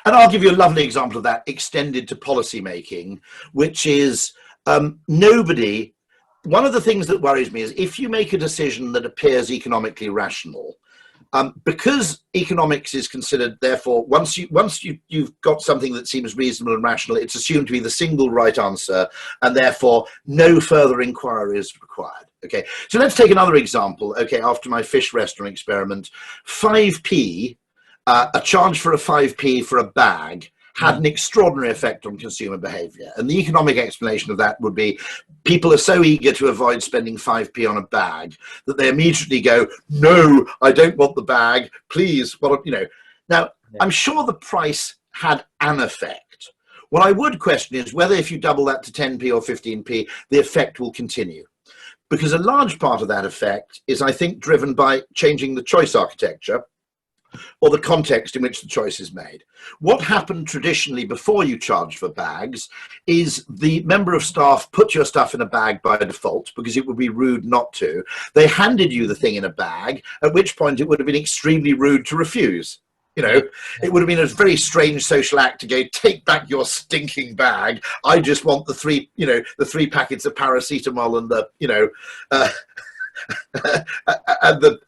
And I'll give you a lovely example of that extended to policy making, which is nobody. One of the things that worries me is if you make a decision that appears economically rational, because economics is considered, therefore, once you've got something that seems reasonable and rational, it's assumed to be the single right answer, and therefore no further inquiry is required. Okay, so let's take another example. Okay, after my fish restaurant experiment, 5p, a charge for a 5p for a bag had an extraordinary effect on consumer behavior. And the economic explanation of that would be people are so eager to avoid spending 5p on a bag that they immediately go, no, I don't want the bag, please. Well, you know, now I'm sure the price had an effect. What I would question is whether if you double that to 10p or 15p, the effect will continue. Because a large part of that effect is, I think, driven by changing the choice architecture or the context in which the choice is made. What happened traditionally before you charged for bags is the member of staff put your stuff in a bag by default because it would be rude not to. They handed you the thing in a bag, at which point it would have been extremely rude to refuse. You know, it would have been a very strange social act to go, take back your stinking bag. I just want the three packets of paracetamol and the,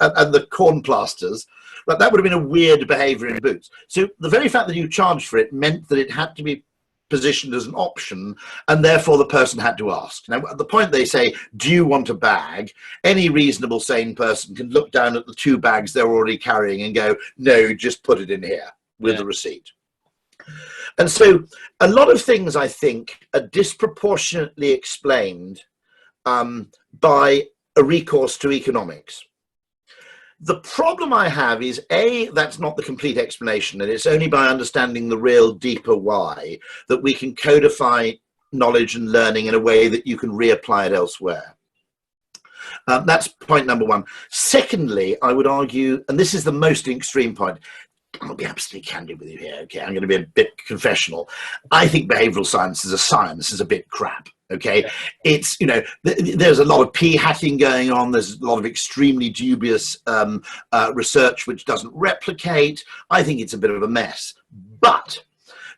and the corn plasters. But that would have been a weird behavior in Boots. So the very fact that you charged for it meant that it had to be positioned as an option, and therefore the person had to ask. Now, at the point they say, do you want a bag? Any reasonable, sane person can look down at the 2 bags they're already carrying and go, no, just put it in here with the receipt. And so a lot of things, I think, are disproportionately explained by a recourse to economics. The problem I have is, A, that's not the complete explanation, and it's only by understanding the real deeper why that we can codify knowledge and learning in a way that you can reapply it elsewhere. That's point number one. Secondly, I would argue, and this is the most extreme point, I'll be absolutely candid with you here, okay? I'm going to be a bit confessional. I think behavioral science as a science is a bit crap. Okay, it's, there's a lot of p-hacking going on. There's a lot of extremely dubious research which doesn't replicate. I think it's a bit of a mess. But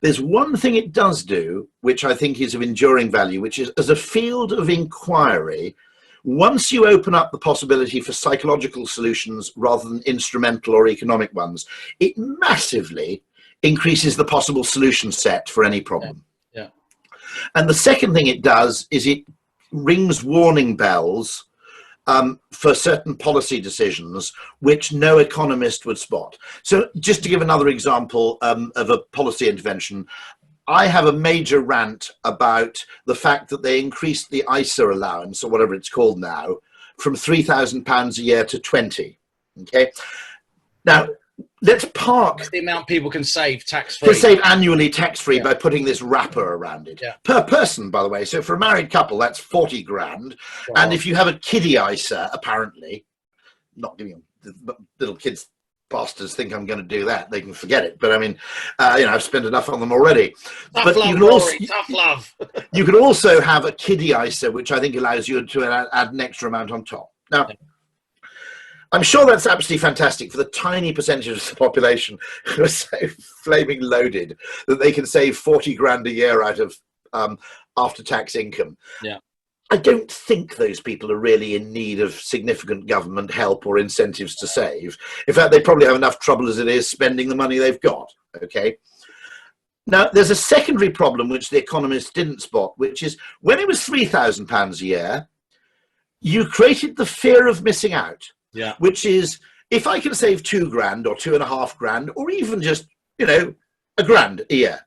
there's one thing it does do, which I think is of enduring value, which is, as a field of inquiry, once you open up the possibility for psychological solutions rather than instrumental or economic ones, it massively increases the possible solution set for any problem. And the second thing it does is it rings warning bells for certain policy decisions which no economist would spot. So just to give another example of a policy intervention, I have a major rant about the fact that they increased the ISA allowance, or whatever it's called now, from £3,000 a year to 20. Okay. Now, let's park. That's the amount people can save tax-free. Can save annually tax-free by putting this wrapper around it. Per person, by the way. So for a married couple, that's 40 grand. Wow. And if you have a kiddie ISA, apparently, not giving little kids bastards think I'm going to do that. They can forget it. But I mean, I've spent enough on them already. Tough love, Rory, tough love. You can also have a kiddie ISA, which I think allows you to add an extra amount on top. Now, I'm sure that's absolutely fantastic for the tiny percentage of the population who are so flaming loaded that they can save 40 grand a year out of after-tax income. Yeah. I don't think those people are really in need of significant government help or incentives to save. In fact, they probably have enough trouble as it is spending the money they've got, okay? Now, there's a secondary problem which the economists didn't spot, which is when it was £3,000 a year, you created the fear of missing out. Yeah. Which is, if I can save 2 grand or 2.5 grand, or even just, £1 grand a year,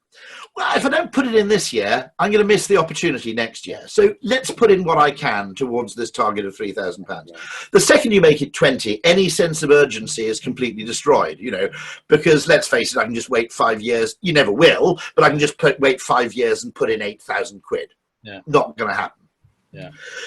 well, if I don't put it in this year, I'm going to miss the opportunity next year. So let's put in what I can towards this target of £3,000. The second you make it 20, any sense of urgency is completely destroyed, because let's face it, I can just wait 5 years. You never will, but I can just wait 5 years and put in 8,000 quid. Yeah. Not going to happen. Yeah.